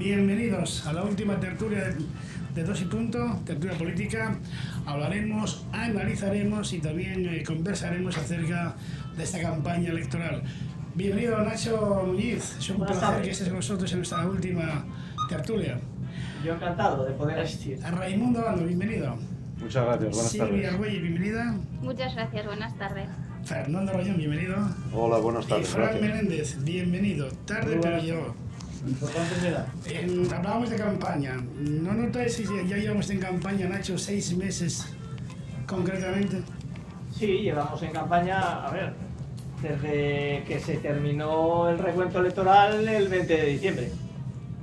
Bienvenidos a la última tertulia de Dos y Punto, tertulia política. Hablaremos, analizaremos y también conversaremos acerca de esta campaña electoral. Bienvenido Nacho Muñiz, es un placer que estés con nosotros en nuestra última tertulia. Yo encantado de poder asistir. A Raimundo Bando, bienvenido. Muchas gracias, buenas tardes. Silvia Argüelles, bienvenida. Muchas gracias, buenas tardes. Fernando Rayón, bienvenido. Hola, buenas tardes. Y Fran Gracias. Menéndez, bienvenido. Tarde pero llegó. Hablábamos de campaña. ¿No notáis si ya llevamos en campaña, Nacho, 6 meses concretamente? Sí, llevamos en campaña, a ver, desde que se terminó el recuento electoral el 20 de diciembre.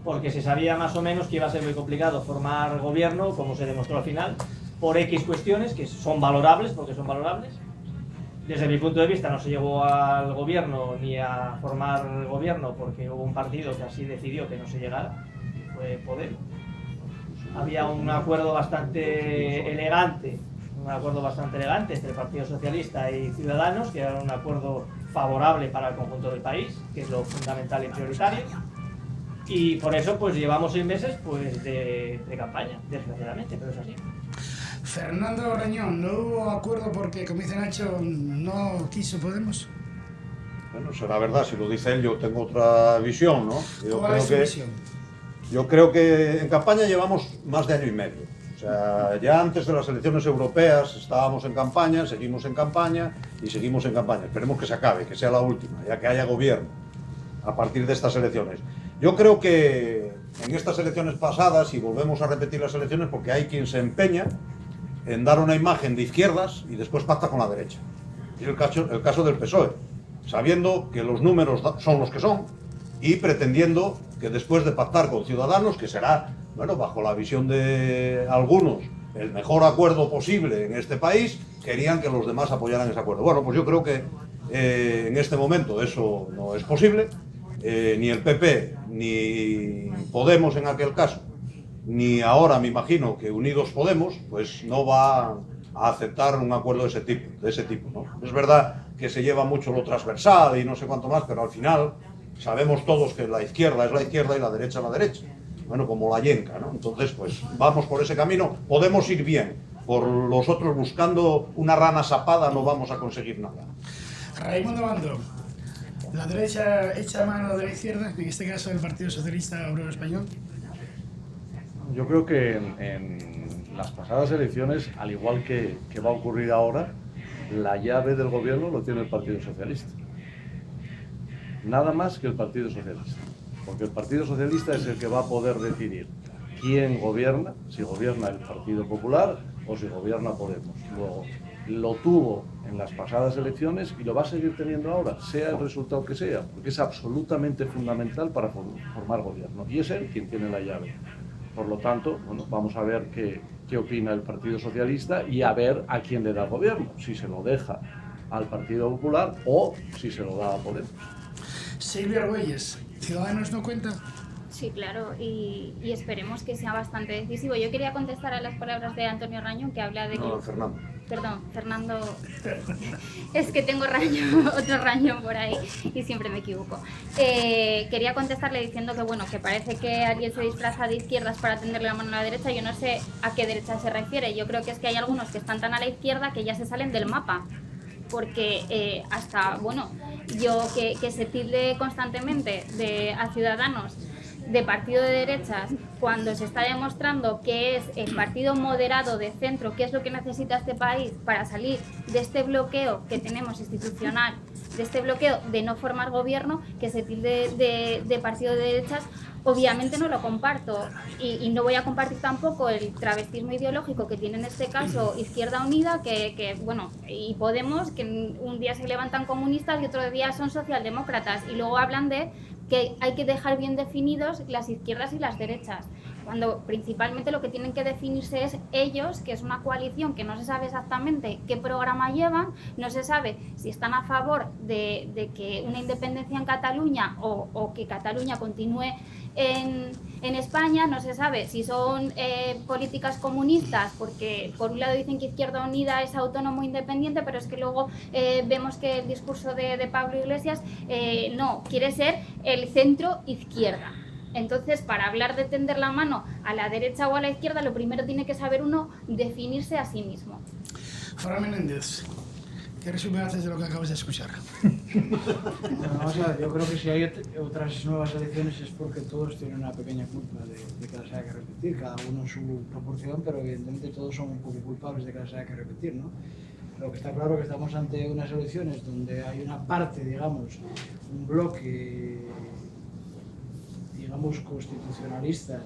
Porque se sabía más o menos que iba a ser muy complicado formar gobierno, como se demostró al final, por X cuestiones que son valorables, porque son valorables. Desde mi punto de vista no se llegó al gobierno ni a formar gobierno porque hubo un partido que así decidió que no se llegara, que fue Podemos. Había un acuerdo bastante elegante entre el Partido Socialista y Ciudadanos, que era un acuerdo favorable para el conjunto del país, que es lo fundamental y prioritario. Y por eso pues llevamos 6 meses pues de campaña, desgraciadamente, pero es así. Fernando Rañón, ¿no hubo acuerdo porque, como dice Nacho, no quiso Podemos? Bueno, será verdad, si lo dice él, yo tengo otra visión, ¿no? ¿Cuál es su visión? Yo creo que en campaña llevamos más de año y medio. O sea, ya antes de las elecciones europeas estábamos en campaña, seguimos en campaña y seguimos en campaña. Esperemos que se acabe, que sea la última, ya que haya gobierno a partir de estas elecciones. Yo creo que en estas elecciones pasadas, y volvemos a repetir las elecciones, porque hay quien se empeña en dar una imagen de izquierdas y después pacta con la derecha. Es el caso del PSOE, sabiendo que los números son los que son y pretendiendo que después de pactar con Ciudadanos, que será, bueno, bajo la visión de algunos, el mejor acuerdo posible en este país, querían que los demás apoyaran ese acuerdo. Bueno, pues yo creo que en este momento eso no es posible, ni el PP ni Podemos en aquel caso, ni ahora me imagino que Unidos Podemos, pues no va a aceptar un acuerdo de ese tipo, ¿no? Es verdad que se lleva mucho lo transversal y no sé cuánto más, pero al final sabemos todos que la izquierda es la izquierda y la derecha es la derecha. Bueno, como la yenca, ¿no? Entonces, pues vamos por ese camino, podemos ir bien. Por los otros buscando una rana sapada no vamos a conseguir nada. Raimundo Bando, ¿la derecha echa mano de la izquierda, en este caso el Partido Socialista Obrero Español? Yo creo que en las pasadas elecciones, al igual que va a ocurrir ahora, la llave del gobierno lo tiene el Partido Socialista. Nada más que el Partido Socialista. Porque el Partido Socialista es el que va a poder decidir quién gobierna, si gobierna el Partido Popular o si gobierna Podemos. Luego, lo tuvo en las pasadas elecciones y lo va a seguir teniendo ahora, sea el resultado que sea, porque es absolutamente fundamental para formar gobierno. Y es él quien tiene la llave. Por lo tanto, bueno, vamos a ver qué opina el Partido Socialista y a ver a quién le da el gobierno, si se lo deja al Partido Popular o si se lo da a Podemos. Silvia Argüelles, ¿Ciudadanos no cuenta? Sí, claro, y esperemos que sea bastante decisivo. Yo quería contestar a las palabras de Antonio Rañón, que habla de que... No, Fernando. Perdón, Fernando... Es que tengo Rañón, otro Rañón por ahí y siempre me equivoco. Quería contestarle diciendo que, bueno, que parece que alguien se disfraza de izquierdas para tenderle la mano a la derecha. Yo no sé a qué derecha se refiere. Yo creo que es que hay algunos que están tan a la izquierda que ya se salen del mapa. Porque hasta, bueno, yo que se tilde constantemente a Ciudadanos de partido de derechas, cuando se está demostrando que es el partido moderado de centro, que es lo que necesita este país para salir de este bloqueo que tenemos institucional, de este bloqueo de no formar gobierno, que se tilde de partido de derechas, obviamente no lo comparto y no voy a compartir tampoco el travestismo ideológico que tiene en este caso Izquierda Unida, que bueno, y Podemos, que un día se levantan comunistas y otro día son socialdemócratas y luego hablan de que hay que dejar bien definidos las izquierdas y las derechas, cuando principalmente lo que tienen que definirse es ellos, que es una coalición que no se sabe exactamente qué programa llevan, no se sabe si están a favor de que una independencia en Cataluña o que Cataluña continúe en España, no se sabe si son políticas comunistas, porque por un lado dicen que Izquierda Unida es autónomo e independiente, pero es que luego vemos que el discurso de Pablo Iglesias no, quiere ser el centro izquierda. Entonces, para hablar de tender la mano a la derecha o a la izquierda, lo primero tiene que saber uno definirse a sí mismo. Fran Menéndez, ¿qué resumen haces de lo que acabas de escuchar? Bueno, vamos a ver, yo creo que si hay otras nuevas elecciones es porque todos tienen una pequeña culpa de que las haya que repetir, cada uno en su proporción, pero evidentemente todos son un poco culpables de que las haya que repetir, ¿no? Lo que está claro es que estamos ante unas elecciones donde hay una parte, digamos, un bloque, digamos, constitucionalista,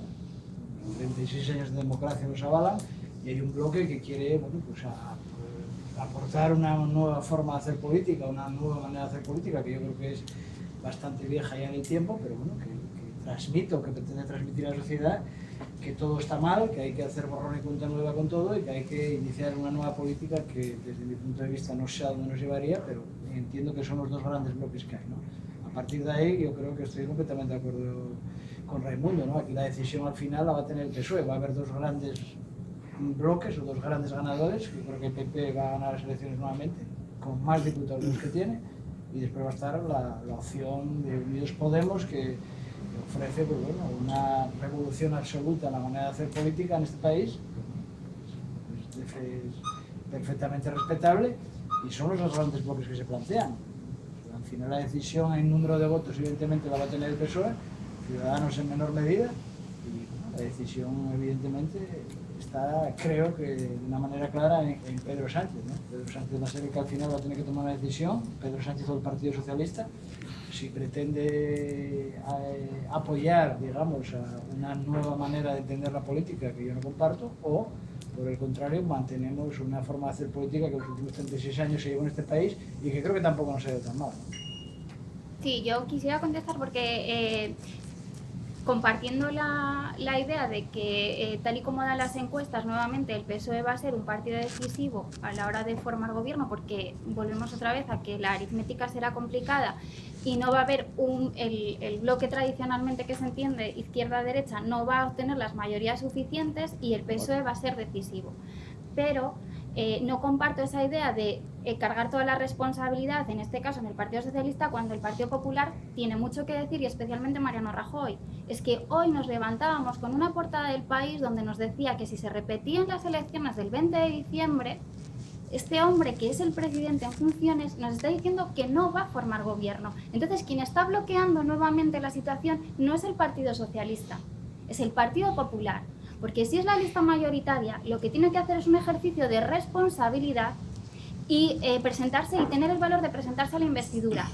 36 años de democracia los avalan, y hay un bloque que quiere, bueno, pues aportar una nueva forma de hacer política, una nueva manera de hacer política, que yo creo que es bastante vieja ya en el tiempo, pero bueno, que transmito, que pretende transmitir a la sociedad que todo está mal, que hay que hacer borrón y cuenta nueva con todo y que hay que iniciar una nueva política que desde mi punto de vista no sé a dónde nos llevaría, pero entiendo que son los dos grandes bloques que hay, ¿no? A partir de ahí yo creo que estoy completamente de acuerdo con Raimundo, ¿no? Aquí la decisión al final la va a tener el PSOE, va a haber dos grandes bloques o dos grandes ganadores. Yo creo que el PP va a ganar las elecciones nuevamente con más diputados de los que tiene, y después va a estar la opción de Unidos Podemos, que ofrece, pues bueno, una revolución absoluta en la manera de hacer política en este país, pues es perfectamente respetable, y son los dos grandes bloques que se plantean. Al final la decisión en número de votos evidentemente la va a tener el PSOE, Ciudadanos en menor medida, y bueno, la decisión evidentemente está, creo que de una manera clara, en Pedro Sánchez, ¿no? Pedro Sánchez va a ser el que al final va a tener que tomar una decisión. Pedro Sánchez o el Partido Socialista, si pretende apoyar, digamos, a una nueva manera de entender la política que yo no comparto, o por el contrario mantenemos una forma de hacer política que los últimos 36 años se llevó en este país y que creo que tampoco nos ha ido tan mal, ¿no? Sí, yo quisiera contestar porque compartiendo la idea de que tal y como dan las encuestas, nuevamente el PSOE va a ser un partido decisivo a la hora de formar gobierno, porque volvemos otra vez a que la aritmética será complicada y no va a haber el bloque tradicionalmente que se entiende izquierda-derecha no va a obtener las mayorías suficientes y el PSOE va a ser decisivo. Pero no comparto esa idea de cargar toda la responsabilidad, en este caso en el Partido Socialista, cuando el Partido Popular tiene mucho que decir, y especialmente Mariano Rajoy. Es que hoy nos levantábamos con una portada del País donde nos decía que si se repetían las elecciones del 20 de diciembre, este hombre, que es el presidente en funciones, nos está diciendo que no va a formar gobierno. Entonces, quien está bloqueando nuevamente la situación no es el Partido Socialista, es el Partido Popular. Porque si es la lista mayoritaria, lo que tiene que hacer es un ejercicio de responsabilidad y presentarse y tener el valor de presentarse a la investidura.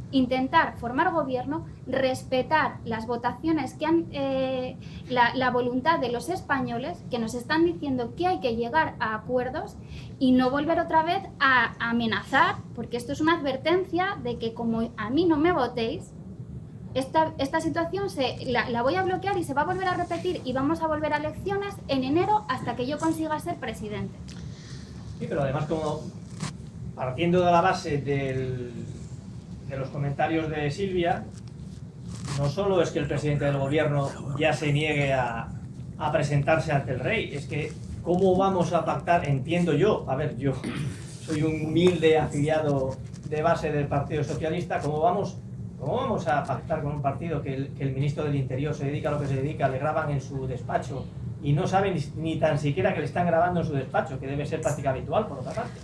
Intentar formar gobierno, respetar las votaciones que han, la voluntad de los españoles, que nos están diciendo que hay que llegar a acuerdos, y no volver otra vez a amenazar, porque esto es una advertencia de que como a mí no me votéis, esta situación la voy a bloquear y se va a volver a repetir y vamos a volver a elecciones en enero hasta que yo consiga ser presidente. Sí, pero además, como partiendo de la base de los comentarios de Silvia, no solo es que el presidente del gobierno ya se niegue a presentarse ante el rey, es que ¿cómo vamos a pactar? Entiendo yo, a ver, yo soy un humilde afiliado de base del Partido Socialista, ¿cómo vamos a pactar con un partido que el ministro del Interior se dedica a lo que se dedica, le graban en su despacho y no saben ni tan siquiera que le están grabando en su despacho, que debe ser práctica habitual por otra parte?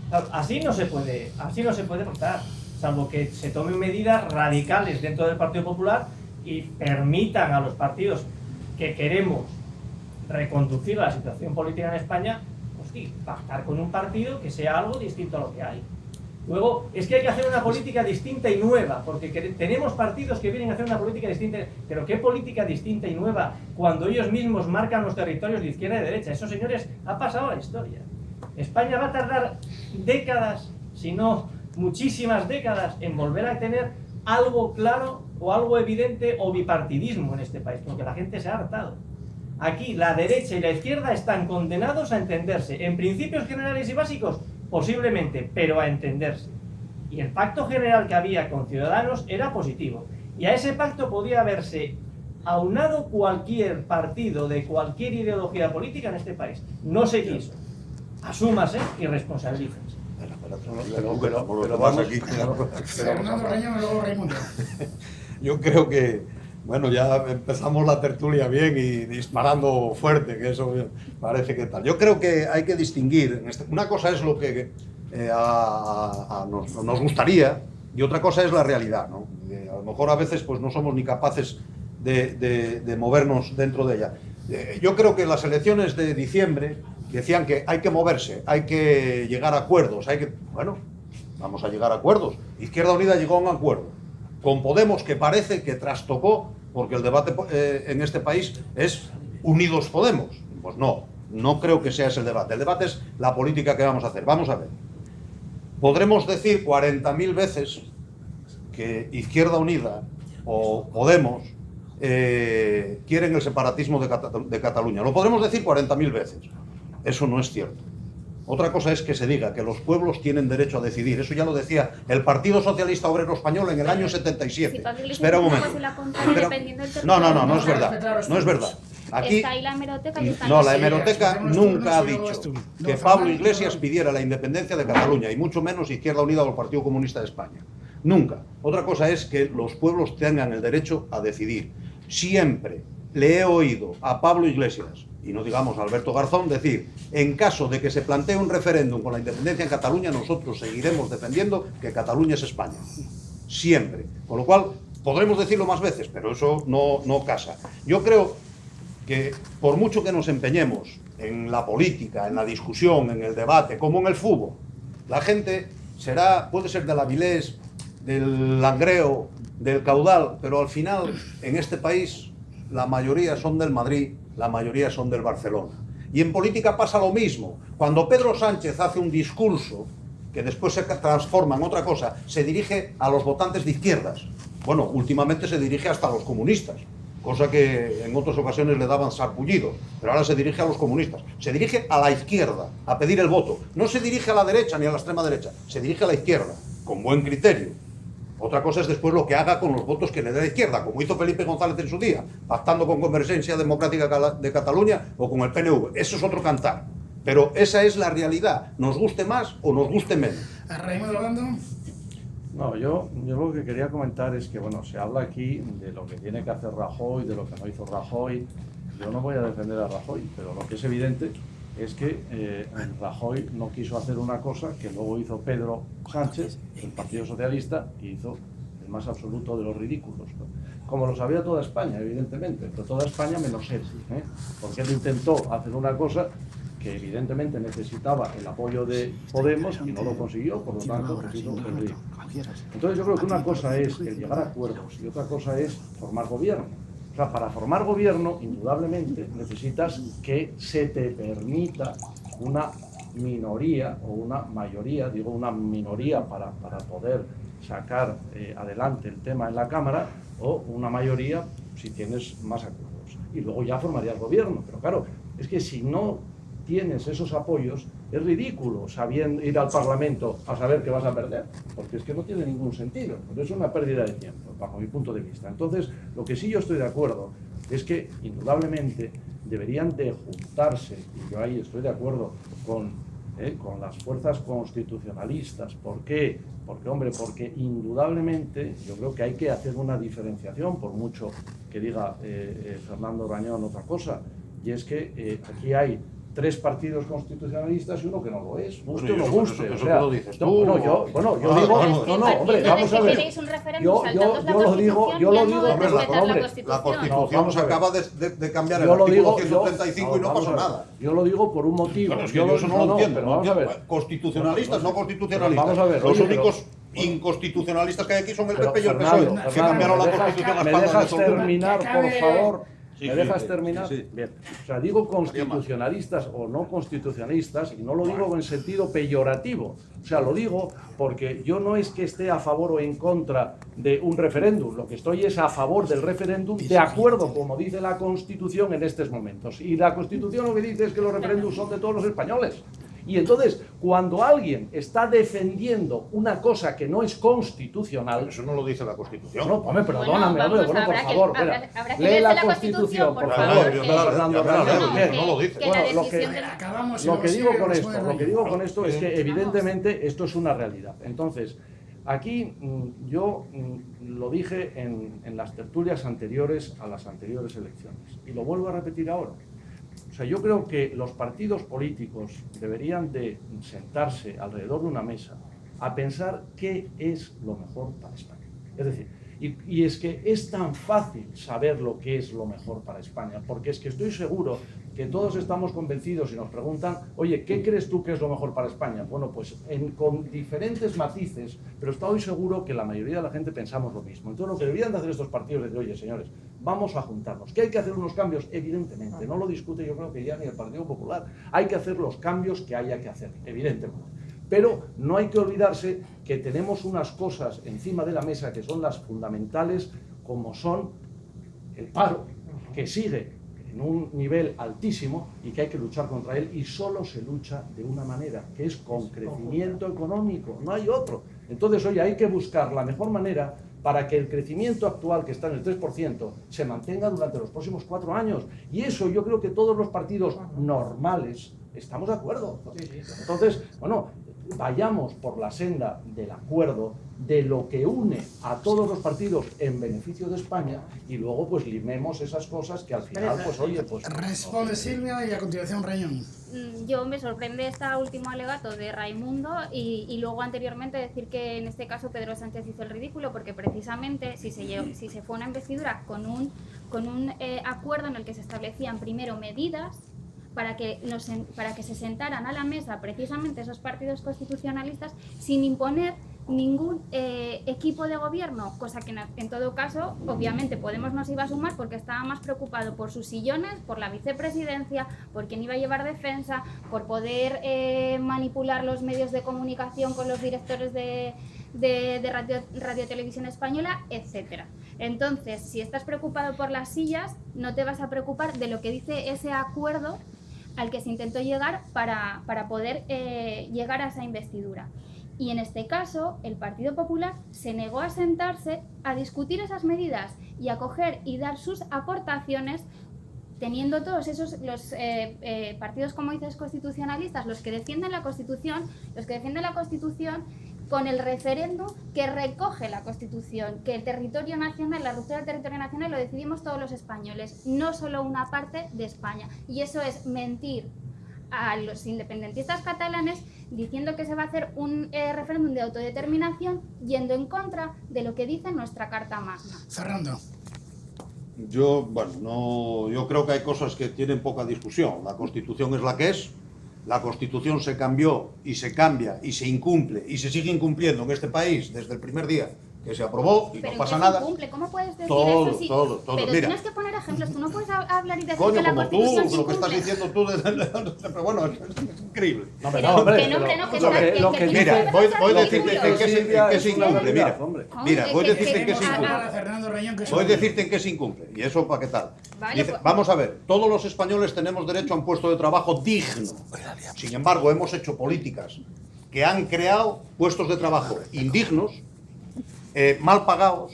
Claro, así no se puede pactar, salvo que se tomen medidas radicales dentro del Partido Popular y permitan a los partidos que queremos reconducir la situación política en España, pues sí, pactar con un partido que sea algo distinto a lo que hay. Luego, es que hay que hacer una política distinta y nueva, porque tenemos partidos que vienen a hacer una política distinta, pero ¿qué política distinta y nueva cuando ellos mismos marcan los territorios de izquierda y de derecha? Eso, señores, ha pasado a la historia. España va a tardar décadas, si no muchísimas décadas, en volver a tener algo claro o algo evidente o bipartidismo en este país, porque la gente se ha hartado. Aquí la derecha y la izquierda están condenados a entenderse en principios generales y básicos, posiblemente, pero a entenderse. Y el pacto general que había con Ciudadanos era positivo. Y a ese pacto podía haberse aunado cualquier partido de cualquier ideología política en este país. No se quiso. Asúmase y responsabilícense. Pero vamos aquí. Fernando Reñón y luego Raimundo. Yo creo que Bueno, ya empezamos la tertulia bien y disparando fuerte, que eso parece que tal. Yo creo que hay que distinguir. Una cosa es lo que nos gustaría y otra cosa es la realidad, ¿no? A lo mejor a veces pues no somos ni capaces de movernos dentro de ella. Yo creo que las elecciones de diciembre decían que hay que moverse, hay que llegar a acuerdos, bueno, vamos a llegar a acuerdos. Izquierda Unida llegó a un acuerdo con Podemos, que parece que trastocó, porque el debate en este país es Unidos Podemos. Pues no creo que sea ese el debate. El debate es la política que vamos a hacer. Vamos a ver. Podremos decir 40.000 veces que Izquierda Unida o Podemos quieren el separatismo de Cataluña. Lo podremos decir 40.000 veces. Eso no es cierto. Otra cosa es que se diga que los pueblos tienen derecho a decidir. Eso ya lo decía el Partido Socialista Obrero Español en el año 77. Espera un momento. No es verdad. No es verdad. Aquí, está ahí la hemeroteca y está no, la hemeroteca nunca ha dicho que Pablo Iglesias pidiera la independencia de Cataluña, y mucho menos Izquierda Unida o el Partido Comunista de España. Nunca. Otra cosa es que los pueblos tengan el derecho a decidir. Siempre le he oído a Pablo Iglesias, y no digamos a Alberto Garzón, decir: en caso de que se plantee un referéndum con la independencia en Cataluña, nosotros seguiremos defendiendo que Cataluña es España. Siempre. Con lo cual, podremos decirlo más veces, pero eso no casa. Yo creo que por mucho que nos empeñemos en la política, en la discusión, en el debate, como en el fútbol, la gente puede ser del Avilés, del Langreo, del Caudal, pero al final, en este país, la mayoría son del Madrid, la mayoría son del Barcelona. Y en política pasa lo mismo. Cuando Pedro Sánchez hace un discurso que después se transforma en otra cosa, se dirige a los votantes de izquierdas. Bueno, últimamente se dirige hasta a los comunistas, cosa que en otras ocasiones le daban sarpullidos, pero ahora se dirige a los comunistas. Se dirige a la izquierda, a pedir el voto. No se dirige a la derecha ni a la extrema derecha, se dirige a la izquierda, con buen criterio. Otra cosa es después lo que haga con los votos que le dé la izquierda, como hizo Felipe González en su día, pactando con Convergencia Democrática de Cataluña o con el PNV. Eso es otro cantar. Pero esa es la realidad, nos guste más o nos guste menos. Raimundo Orlando. No, yo lo que quería comentar es que, bueno, se habla aquí de lo que tiene que hacer Rajoy, de lo que no hizo Rajoy. Yo no voy a defender a Rajoy, pero lo que es evidente es que Rajoy no quiso hacer una cosa que luego hizo Pedro Sánchez, el Partido Socialista, y hizo el más absoluto de los ridículos, ¿no? Como lo sabía toda España, evidentemente, pero toda España menos él, porque él intentó hacer una cosa que evidentemente necesitaba el apoyo de Podemos y no lo consiguió, por lo tanto, pues hizo el ridículo. Entonces yo creo que una cosa es el llegar a acuerdos y otra cosa es formar gobierno. O sea, para formar gobierno, indudablemente, necesitas que se te permita una minoría o una mayoría, digo una minoría para poder sacar adelante el tema en la Cámara, o una mayoría si tienes más acuerdos. Y luego ya formarías gobierno. Pero claro, es que si no tienes esos apoyos, es ridículo ir al Parlamento a saber que vas a perder, porque es que no tiene ningún sentido, es una pérdida de tiempo, bajo mi punto de vista. Entonces, lo que sí yo estoy de acuerdo es que, indudablemente, deberían de juntarse, y yo ahí estoy de acuerdo con las fuerzas constitucionalistas. ¿Por qué? Porque indudablemente yo creo que hay que hacer una diferenciación, por mucho que diga Fernando Rañón otra cosa, y es que aquí hay 3 partidos constitucionalistas y uno que no lo es, guste o no guste. Eso lo dices tú. No, yo digo, hombre, vamos a ver. Yo lo digo, hombre, la Constitución se acaba de cambiar el artículo 135 y no pasó nada. Yo lo digo por un motivo. Bueno, es que yo eso no lo entiendo. Pero vamos a ver. Constitucionalistas, no constitucionalistas. Vamos a ver. Los únicos inconstitucionalistas que hay aquí son el PP y el PSOE, que cambiaron la Constitución a ¿Me espaldas dejas de todo. terminar, por favor? Sí, ¿Me dejas terminar? Sí. Bien. O sea, digo constitucionalistas o no constitucionalistas, y no lo digo en sentido peyorativo. O sea, lo digo porque yo no es que esté a favor o en contra de un referéndum. Lo que estoy es a favor del referéndum, de acuerdo, como dice la Constitución en estos momentos. Y la Constitución lo que dice es que los referéndums son de todos los españoles. Y entonces, cuando alguien está defendiendo una cosa que no es constitucional... Eso no lo dice la Constitución. No, hombre, perdóname, por favor, espera. Lee la Constitución, por favor. No lo dice. Lo que digo con esto es que evidentemente esto es una realidad. Entonces, Aquí yo lo dije en las tertulias anteriores a las anteriores elecciones y lo vuelvo a repetir ahora. O sea, yo creo que los partidos políticos deberían de sentarse alrededor de una mesa a pensar qué es lo mejor para España. Es decir, y es que es tan fácil saber lo que es lo mejor para España, porque es que estoy seguro que todos estamos convencidos y nos preguntan, oye, ¿qué crees tú que es lo mejor para España? Bueno, pues con diferentes matices, pero estoy seguro que la mayoría de la gente pensamos lo mismo. Entonces lo que deberían de hacer estos partidos es decir, oye, señores, vamos a juntarnos. ¿Que hay que hacer unos cambios? Evidentemente, no lo discute yo creo que ya ni el Partido Popular. Hay que hacer los cambios que haya que hacer, evidentemente. Pero no hay que olvidarse que tenemos unas cosas encima de la mesa que son las fundamentales, como son el paro, que sigue en un nivel altísimo y que hay que luchar contra él, y solo se lucha de una manera, que es con crecimiento económico, no hay otro. Entonces, oye, hay que buscar la mejor manera para que el crecimiento actual, que está en el 3%, se mantenga durante los próximos 4 años. Y eso yo creo que todos los partidos normales estamos de acuerdo. Entonces, bueno, vayamos por la senda del acuerdo, de lo que une a todos los partidos en beneficio de España, y luego pues limemos esas cosas que al final, pues oye, pues... Responde Silvia y a continuación Rayón. Yo me sorprende este último alegato de Raimundo y luego anteriormente decir que en este caso Pedro Sánchez hizo el ridículo, porque precisamente si se fue a una investidura con un acuerdo en el que se establecían primero medidas para que se sentaran a la mesa precisamente esos partidos constitucionalistas sin imponer ningún equipo de gobierno, cosa que en todo caso obviamente Podemos no se iba a sumar porque estaba más preocupado por sus sillones, por la vicepresidencia, por quién iba a llevar defensa, por poder manipular los medios de comunicación con los directores de Radio Televisión Española, etcétera. Entonces, si estás preocupado por las sillas, no te vas a preocupar de lo que dice ese acuerdo al que se intentó llegar para poder llegar a esa investidura. Y en este caso, el Partido Popular se negó a sentarse a discutir esas medidas y a coger y dar sus aportaciones, teniendo todos esos los partidos, como dices, constitucionalistas, los que defienden la Constitución, con el referéndum que recoge la Constitución, que el territorio nacional, la ruptura del territorio nacional lo decidimos todos los españoles, no solo una parte de España. Y eso es mentir a los independentistas catalanes diciendo que se va a hacer un referéndum de autodeterminación yendo en contra de lo que dice nuestra Carta Magna. Cerrando. Yo creo que hay cosas que tienen poca discusión. La Constitución es la que es. La Constitución se cambió y se cambia y se incumple y se sigue incumpliendo en este país desde el primer día que se aprobó y pero no pasa nada. Incumple? ¿Cómo puedes decir todo, eso? Sí, todo. Pero Mira, tienes que poner ejemplos. Tú no puedes hablar y decir coño, que la como Constitución tú, se lo que estás incumple. diciendo tú, pero bueno, es increíble. No, Que no, hombre, no, pero hombre, no, que lo está- que- lo que que dice- Mira, voy a lo decirte que en qué se es una incumple. realidad, hombre. Mira, voy a decirte en qué se que- incumple. A Fernando Rayón, que Voy a decirte en qué se incumple. ¿Y eso para qué tal? Vale, Dice, pues- vamos a ver, todos los españoles tenemos derecho a un puesto de trabajo digno. Sin embargo, hemos hecho políticas que han creado puestos de trabajo indignos, mal pagados,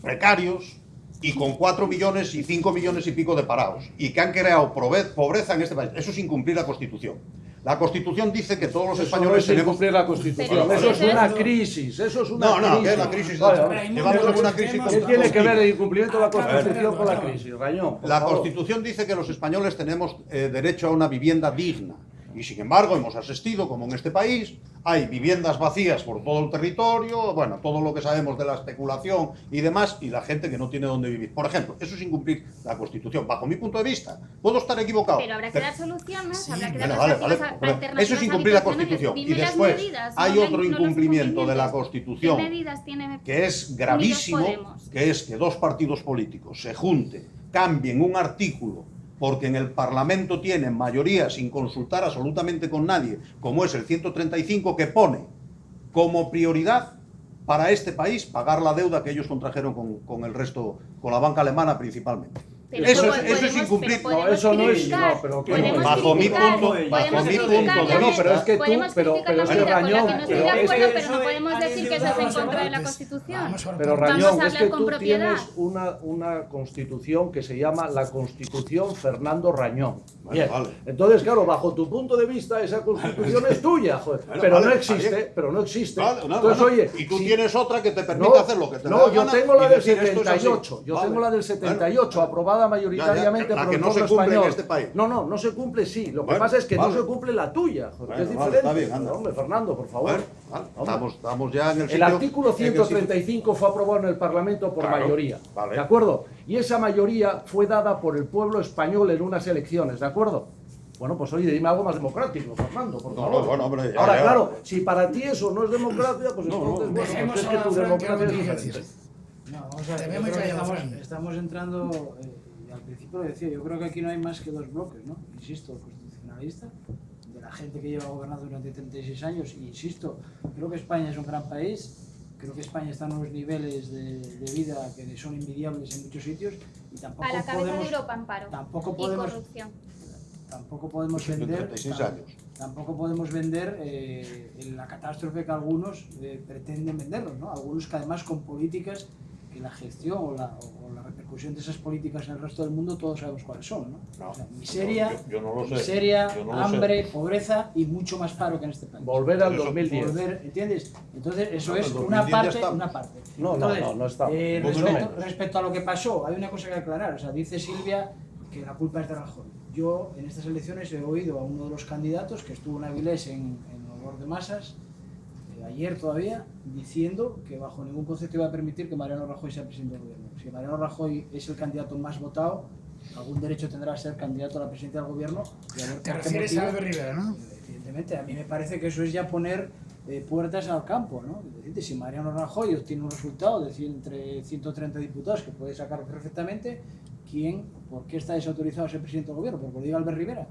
precarios y con 4 millones y 5 millones y pico de parados, y que han creado pobreza en este país. Eso es incumplir la Constitución. La Constitución dice que todos los Eso no españoles es tenemos... incumplir la Constitución, Pero- eso es una pero- crisis, eso es una No, crisis. ¿qué es la crisis? Vale, Llevamos vale. una crisis... ¿Qué tiene que ver el incumplimiento de la Acaba, Constitución con la acaba. crisis, Rayón? Por La favor. Constitución dice que los españoles tenemos derecho a una vivienda digna. Y sin embargo hemos asistido, como en este país, hay viviendas vacías por todo el territorio, bueno, todo lo que sabemos de la especulación y demás, y la gente que no tiene dónde vivir. Por ejemplo, eso es incumplir la Constitución, bajo mi punto de vista. Puedo estar equivocado. Pero habrá que dar soluciones, habrá que dar Bueno, vale. alternativas Eso es incumplir la habitacionales. Constitución. Dime Y las después medidas, hay no otro los incumplimiento de la incumplimientos. Constitución, ¿Qué medidas tiene que es gravísimo, Unidos Podemos? que es que dos partidos políticos se junten, cambien un artículo, porque en el Parlamento tienen mayoría sin consultar absolutamente con nadie, como es el 135, que pone como prioridad para este país pagar la deuda que ellos contrajeron con el resto, con la banca alemana principalmente. Pero Eso eso es incumplir. pero No, eso no es. criticar, No, pero podemos bajo mi criticar, punto podemos de criticar vista. la No, pero es que tú, podemos pero criticar la es que medida con la Rañón, que no estoy de pero es acuerdo, que pero no podemos decir que eso es en contra de la Constitución. Vamos por Pero partes. Vamos Rañón, a es que hablar con tú propiedad. tienes una constitución que se llama la Constitución Fernando Rañón. Bien. Vale. Entonces, claro, bajo tu punto de vista, esa constitución es tuya, joder. Bueno, pero vale, no está existe, bien. pero no existe. Vale, no, Entonces, bueno, oye, y tú si- tienes otra que te permite No, hacer lo que te da no, la yo gana tengo la y del decir, esto es así. 78. Yo Vale. tengo la del 78, Bueno, aprobada mayoritariamente la por que el no se pueblo cumple en español. este país. No, no se cumple, sí. Lo que Bueno, pasa es que vale. no se cumple la tuya, joder, que es Bueno, vale, diferente. está bien, anda. Hombre, Fernando, por favor. Bueno, vale, Hombre. estamos ya en el El sitio. artículo en el sitio- 135 fue aprobado en el Parlamento por Claro, mayoría, vale. ¿de acuerdo? Y esa mayoría fue dada por el pueblo español en unas elecciones, ¿de acuerdo? Bueno, pues oye, dime algo más democrático, Fernando, por No, favor. bueno, hombre, ya, Ahora, ya. claro, si para ti eso no es democracia, pues No, entonces, bueno, dejemos pues es a que tu Fran que democracia algo es tiene que diferente. decir. No, vamos a ver, Te yo veo muy creo que callado, estamos, Fran. estamos entrando, y al principio lo decía, yo creo que aquí no hay más que dos bloques, ¿no? Insisto, el constitucionalista, de la gente que lleva gobernando durante 36 años, y insisto, creo que España es un gran país, creo que España está en unos niveles de vida que son envidiables en muchos sitios, y tampoco A la cabeza de podemos, Europa en paro tampoco y podemos, corrupción. tampoco podemos En vender 36 años. tampoco podemos vender la catástrofe que algunos pretenden vendernos, ¿no? Algunos que además con políticas que la gestión o la repercusión de esas políticas en el resto del mundo todos sabemos cuáles son, ¿no? No, O sea, miseria, yo no lo sé. miseria, Yo no lo hambre, pobreza y mucho más paro que en este país. Volver al Eso, 2010. ¿Entiendes? Entonces eso No, es el 2010 una ya parte, está. una parte. No, Entonces, no está. respecto a lo que pasó, hay una cosa que aclarar. O sea, dice Silvia que la culpa es de Rajoy. Yo en estas elecciones he oído a uno de los candidatos que estuvo en Avilés en Olor de Masas, ayer todavía, diciendo que bajo ningún concepto iba a permitir que Mariano Rajoy sea presidente del gobierno. Si Mariano Rajoy es el candidato más votado, algún derecho tendrá a ser candidato a la presidencia del gobierno. Y a ver Te por qué refieres a motivo. Albert Rivera, ¿no? Evidentemente, a mí me parece que eso es ya poner puertas al campo, ¿no? Es decir, si Mariano Rajoy obtiene un resultado de entre 130 diputados que puede sacar perfectamente, ¿por qué está desautorizado a ser presidente del gobierno? ¿Porque lo diga Albert Rivera?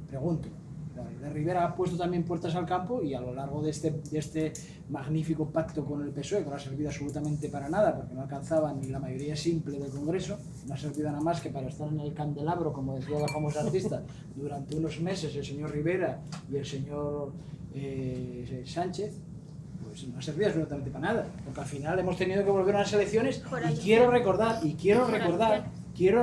Pregunto. Albert Rivera ha puesto también puertas al campo y a lo largo de este magnífico pacto con el PSOE, que no ha servido absolutamente para nada, porque no alcanzaba ni la mayoría simple del Congreso, no ha servido nada más que para estar en el candelabro, como decía la famosa artista, durante unos meses el señor Rivera y el señor Sánchez, pues no ha servido absolutamente para nada, porque al final hemos tenido que volver a las elecciones y quiero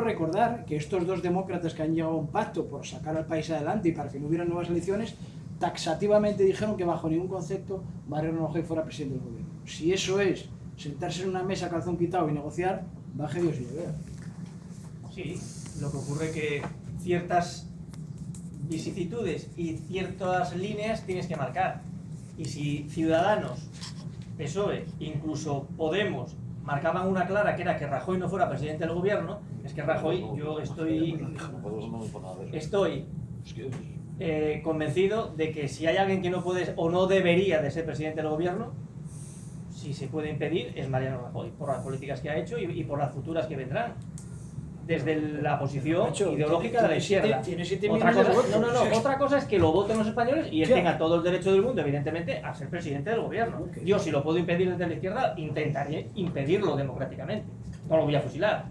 recordar que estos dos demócratas que han llegado a un pacto por sacar al país adelante y para que no hubiera nuevas elecciones, taxativamente dijeron que bajo ningún concepto Mariano Rajoy fuera presidente del gobierno. Si eso es sentarse en una mesa calzón quitado y negociar, baje Dios y le vea. Sí, lo que ocurre que ciertas vicisitudes y ciertas líneas tienes que marcar. Y si Ciudadanos, PSOE, incluso Podemos, marcaban una clara que era que Rajoy no fuera presidente del gobierno, es que Rajoy, yo estoy convencido de que si hay alguien que no puede o no debería de ser presidente del gobierno, si se puede impedir, es Mariano Rajoy, por las políticas que ha hecho y por las futuras que vendrán. Desde la posición ideológica de la izquierda. Otra cosa es que lo voten los españoles y él tenga todo el derecho del mundo, evidentemente, a ser presidente del gobierno. Yo, si lo puedo impedir desde la izquierda, intentaré impedirlo democráticamente. No lo voy a fusilar,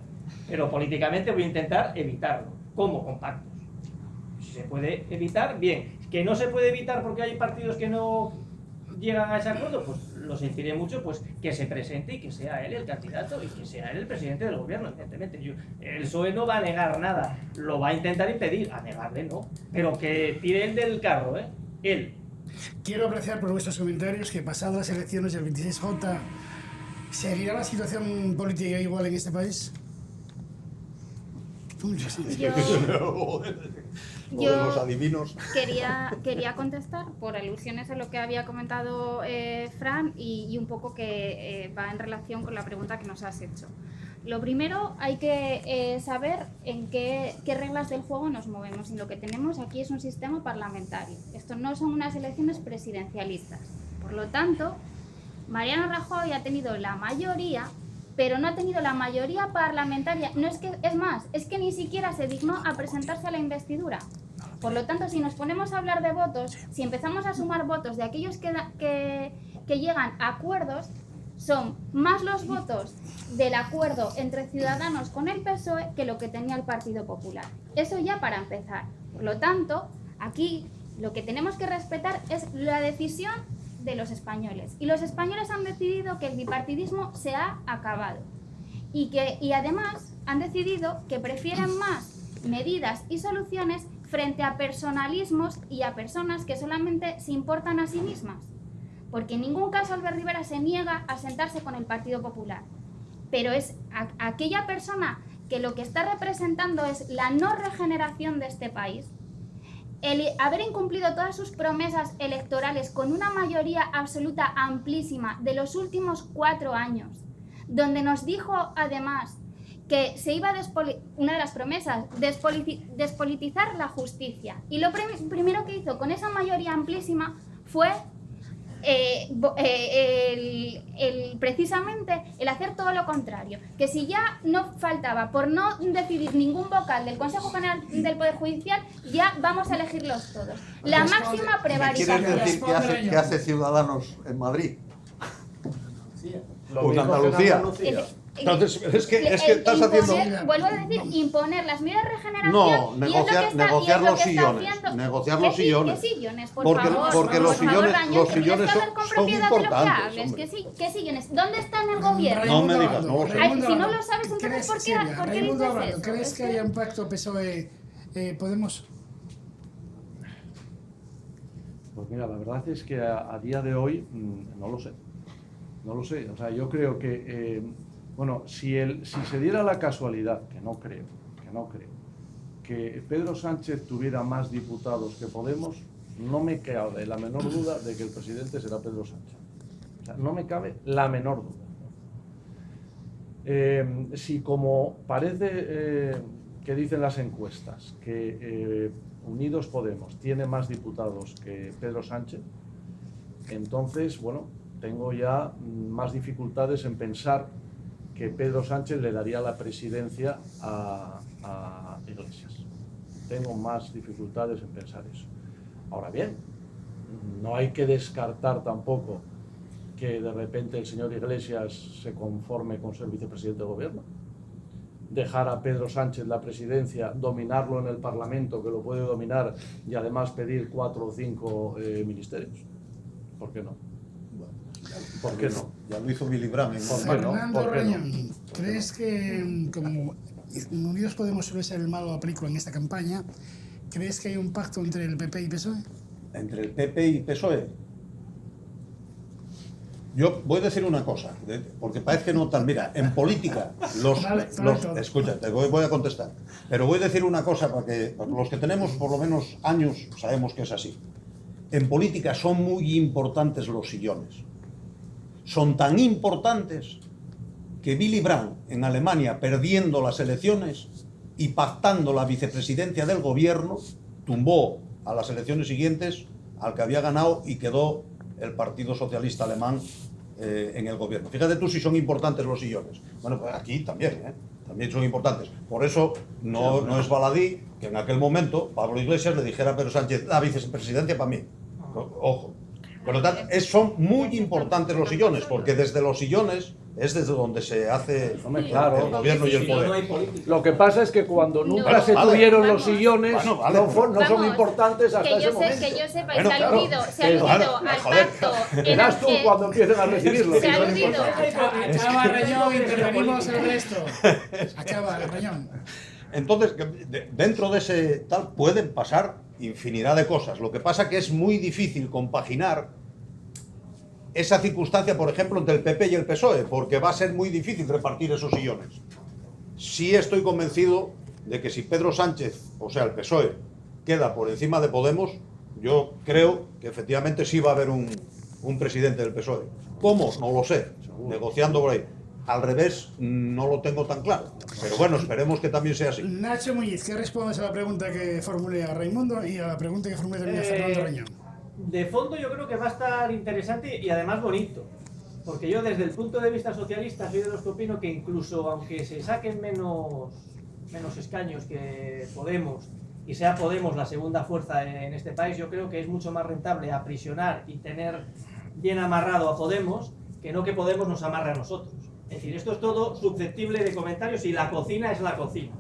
pero políticamente voy a intentar evitarlo. ¿Cómo? Con pactos. Si se puede evitar, bien. Que no se puede evitar porque hay partidos que no llegan a ese acuerdo, pues lo sentiré mucho, pues que se presente y que sea él el candidato y que sea él el presidente del gobierno, evidentemente. El PSOE no va a negar nada, lo va a intentar impedir, a negarle no, pero que tire él del carro, él. Quiero apreciar por vuestros comentarios que pasadas las elecciones del 26J, ¿seguirá la situación política igual en este país? Lo de los adivinos. Quería contestar por alusiones a lo que había comentado Fran y un poco que va en relación con la pregunta que nos has hecho. Lo primero, hay que saber en qué reglas del juego nos movemos, y lo que tenemos aquí es un sistema parlamentario. Esto no son unas elecciones presidencialistas. Por lo tanto, Mariano Rajoy ha tenido la mayoría, pero no ha tenido la mayoría parlamentaria. No es que, es más, es que ni siquiera se dignó a presentarse a la investidura. Por lo tanto, si nos ponemos a hablar de votos, si empezamos a sumar votos de aquellos que llegan a acuerdos, son más los votos del acuerdo entre Ciudadanos con el PSOE que lo que tenía el Partido Popular. Eso ya para empezar. Por lo tanto, aquí lo que tenemos que respetar es la decisión de los españoles. Y los españoles han decidido que el bipartidismo se ha acabado. Y además han decidido que prefieren más medidas y soluciones frente a personalismos y a personas que solamente se importan a sí mismas. Porque en ningún caso Albert Rivera se niega a sentarse con el Partido Popular. Pero es aquella persona que lo que está representando es la no regeneración de este país, el haber incumplido todas sus promesas electorales con una mayoría absoluta amplísima de los últimos 4 años, donde nos dijo además que se iba a una de las promesas, despolitizar la justicia. Y lo primero que hizo con esa mayoría amplísima fue precisamente el hacer todo lo contrario, que si ya no faltaba por no decidir ningún vocal del Consejo General del Poder Judicial, ya vamos a elegirlos todos. La máxima prevaricación. ¿Quieres decir qué hace Ciudadanos en Madrid? Lo O en mismo que Andalucía. Entonces, es que estás haciendo... Vuelvo a decir, imponer las medidas de regeneración. No, y es lo que negociar está los sillones. haciendo. Negociar los sillones. ¿Qué sillones? Por Porque favor, los por favor, sillones, Rañón, los que tienes sillones que hablar con son propiedad de lo que importantes. hables. Hombre. ¿Qué sillones? ¿Dónde están el gobierno? No me digas, no lo sé. Ay, si no lo sabes, entonces ¿por qué Raimundo dices Abrado, eso? ¿crees Es que haya un pacto PSOE Podemos? Pues mira, la verdad es que a día de hoy no lo sé. No lo sé. O sea, yo creo que, bueno, si se diera la casualidad, que no creo, que Pedro Sánchez tuviera más diputados que Podemos, no me cabe la menor duda de que el presidente será Pedro Sánchez. O sea, no me cabe la menor duda. Si como parece que dicen las encuestas, que Unidos Podemos tiene más diputados que Pedro Sánchez, entonces, bueno, tengo ya más dificultades en pensar que Pedro Sánchez le daría la presidencia a Iglesias. Tengo más dificultades en pensar eso. Ahora bien, no hay que descartar tampoco que de repente el señor Iglesias se conforme con ser vicepresidente del gobierno, dejar a Pedro Sánchez la presidencia, dominarlo en el Parlamento, que lo puede dominar, y además pedir 4 o 5 ministerios. ¿Por qué no? ¿Por qué no? Ya lo hizo Willy Brandt. ¿Por qué no? Fernando ¿Por qué no? Rañón, ¿crees que como Unidos Podemos suele ser el malo a película en esta campaña, crees que hay un pacto entre el PP y PSOE? Entre el PP y PSOE. Yo voy a decir una cosa, porque parece que no tal. Mira, en política, escucha, te voy a contestar. Pero voy a decir una cosa para que los que tenemos por lo menos años sabemos que es así. En política son muy importantes los sillones. Son tan importantes que Willy Brandt en Alemania, perdiendo las elecciones y pactando la vicepresidencia del gobierno, tumbó a las elecciones siguientes al que había ganado y quedó el Partido Socialista Alemán en el gobierno. Fíjate tú si son importantes los sillones. Bueno, pues aquí también, también son importantes. Por eso no es baladí que en aquel momento Pablo Iglesias le dijera a Pedro Sánchez, la vicepresidencia para mí. Ojo. Por lo tanto, son muy importantes los sillones, porque desde los sillones es desde donde se hace Claro. el gobierno y el poder. Lo que pasa es que cuando nunca No, se vale. tuvieron los sillones, Bueno, vale. no son Vamos, importantes hasta que ese yo momento. que yo sepa, Bueno, se ha claro. aludido Claro, al joder. pacto en el Verás tú que cuando empiecen a recibirlos. se ha aludido. Acaba, Rañón, intervenimos el resto. Acaba, Rañón. Entonces, dentro de ese tal pueden pasar infinidad de cosas. Lo que pasa que es muy difícil compaginar esa circunstancia, por ejemplo, entre el PP y el PSOE, porque va a ser muy difícil repartir esos sillones. Sí estoy convencido de que si Pedro Sánchez, o sea, el PSOE, queda por encima de Podemos, yo creo que efectivamente sí va a haber un presidente del PSOE. ¿Cómo? No lo sé. Negociando por ahí. Al revés, no lo tengo tan claro. Pero bueno, esperemos que también sea así. Nacho Muñiz, ¿qué respondes a la pregunta que formulé a Raimundo y a la pregunta que formulé también a Fernando Rañón? De fondo yo creo que va a estar interesante y además bonito, porque yo desde el punto de vista socialista soy de los que opino que incluso aunque se saquen menos escaños que Podemos y sea Podemos la segunda fuerza en este país, yo creo que es mucho más rentable aprisionar y tener bien amarrado a Podemos que no que Podemos nos amarre a nosotros. Es decir, esto es todo susceptible de comentarios y la cocina es la cocina.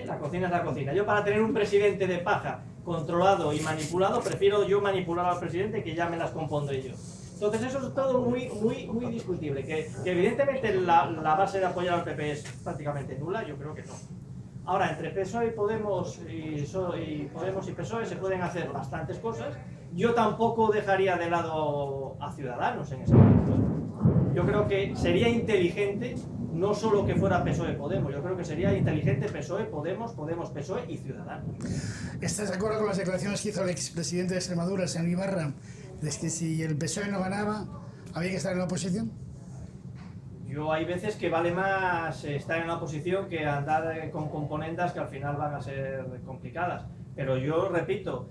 La cocina es la cocina. Yo para tener un presidente de paja controlado y manipulado, prefiero yo manipular al presidente que ya me las compondré yo. Entonces eso es todo muy discutible. Que evidentemente la base de apoyar al PP es prácticamente nula, yo creo que no. Ahora, entre PSOE y Podemos y PSOE se pueden hacer bastantes cosas. Yo tampoco dejaría de lado a Ciudadanos en ese momento. Yo creo que sería inteligente no solo que fuera PSOE-Podemos, yo creo que sería inteligente PSOE-Podemos, Podemos-PSOE y Ciudadanos. ¿Estás de acuerdo con las declaraciones que hizo el expresidente de Extremadura, señor Ibarra, de que si el PSOE no ganaba, había que estar en la oposición? Yo hay veces que vale más estar en la oposición que andar con componendas que al final van a ser complicadas. Pero yo repito,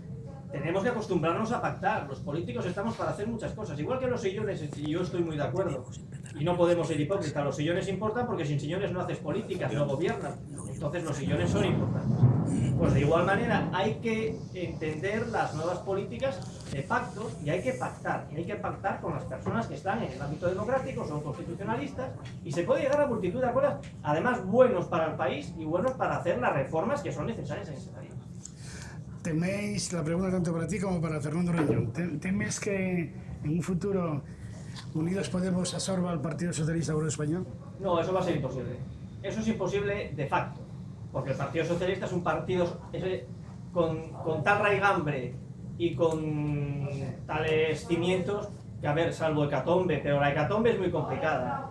tenemos que acostumbrarnos a pactar. Los políticos estamos para hacer muchas cosas. Igual que los sillones, y yo estoy muy de acuerdo. Y no podemos ser hipócritas. Los sillones importan porque sin sillones no haces políticas, no gobiernas. Entonces los sillones son importantes. Pues de igual manera hay que entender las nuevas políticas de pacto y hay que pactar. Y hay que pactar con las personas que están en el ámbito democrático, son constitucionalistas, y se puede llegar a multitud de acuerdos, además buenos para el país y buenos para hacer las reformas que son necesarias en ese país. ¿Teméis, la pregunta tanto para ti como para Fernando Reñón, temes que en un futuro Unidos Podemos absorba al Partido Socialista Obrero Español? No, eso va a ser imposible. Eso es imposible de facto, porque el Partido Socialista es un partido con tal raigambre y con tales cimientos que, a ver, salvo hecatombe, pero la hecatombe es muy complicada.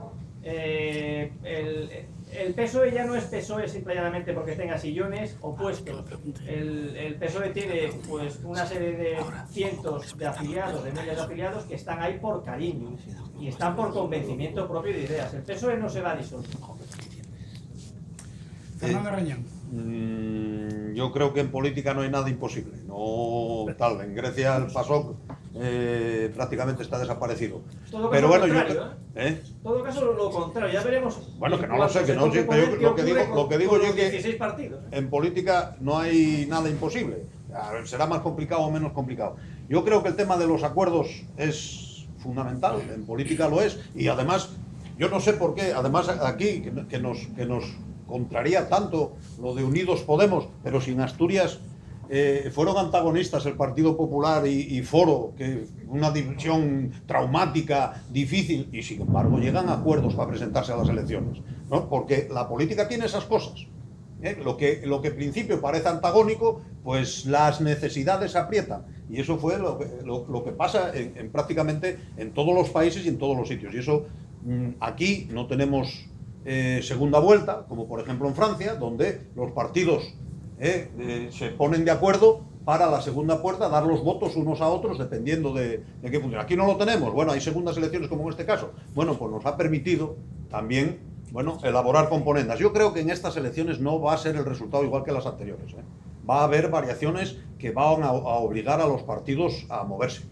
El PSOE ya no es PSOE simplemente porque tenga sillones o puestos. El PSOE tiene pues una serie de cientos de afiliados, de miles de afiliados que están ahí por cariño y están por convencimiento propio de ideas. El PSOE no se va a disolver. Fernando Reñón. Yo creo que en política no hay nada imposible. No tal. En Grecia el PASOK prácticamente está desaparecido. Todo pero caso bueno, lo contrario, En todo caso lo contrario, ya veremos. Bueno, que no lo sé, que no sé, pero lo que digo yo es que 16 partidos. en política no hay nada imposible. A ver, será más complicado o menos complicado. Yo creo que el tema de los acuerdos es fundamental, en política lo es, y además, yo no sé por qué, además aquí, que nos contraría tanto lo de Unidos Podemos, pero sin Asturias fueron antagonistas el Partido Popular y Foro, que una división traumática, difícil, y sin embargo llegan a acuerdos para presentarse a las elecciones, ¿no? Porque la política tiene esas cosas. Lo que en principio parece antagónico, pues las necesidades aprietan. Y eso fue lo que pasa en prácticamente en todos los países y en todos los sitios. Y eso aquí no tenemos segunda vuelta, como por ejemplo en Francia, donde los partidos se ponen de acuerdo para la segunda vuelta, dar los votos unos a otros dependiendo de qué funciona. Aquí no lo tenemos. Bueno, hay segundas elecciones como en este caso. Bueno, pues nos ha permitido también elaborar componendas. Yo creo que en estas elecciones no va a ser el resultado igual que las anteriores. Va a haber variaciones que van a obligar a los partidos a moverse.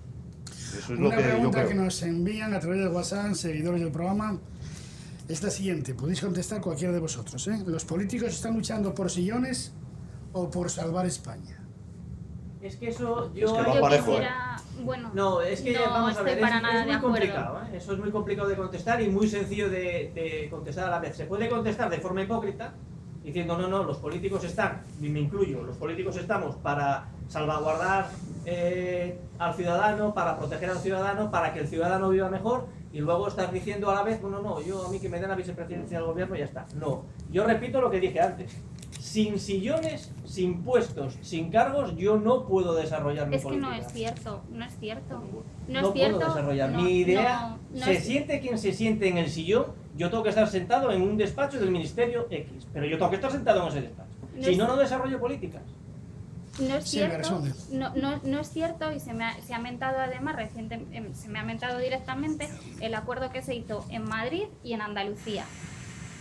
Eso es Una lo que yo pregunta creo. que nos envían a través de WhatsApp, seguidores del programa, es la siguiente. Podéis contestar cualquiera de vosotros. ¿Los políticos están luchando por sillones o por salvar España? Es que eso Es que va Yo parejo, quisiera, bueno, No, es que no vamos a ver, estoy para nada es de muy acuerdo. complicado, Eso es muy complicado de contestar y muy sencillo de contestar a la vez. Se puede contestar de forma hipócrita, diciendo no, los políticos están, y me incluyo, los políticos estamos para salvaguardar al ciudadano, para proteger al ciudadano, para que el ciudadano viva mejor, y luego estás diciendo a la vez, yo a mí que me den la vicepresidencia del gobierno y ya está. No, yo repito lo que dije antes. Sin sillones, sin puestos, sin cargos, yo no puedo desarrollar mi Es que política. no es cierto, no es cierto. No puedo desarrollar. no, Mi idea, no se es- siente quien se siente en el sillón, yo tengo que estar sentado en un despacho del Ministerio X, pero yo tengo que estar sentado en ese despacho. No Si es- no desarrollo políticas. No es Sí, me cierto, responde. no es cierto y se ha mentado además se me ha mentado directamente el acuerdo que se hizo en Madrid y en Andalucía.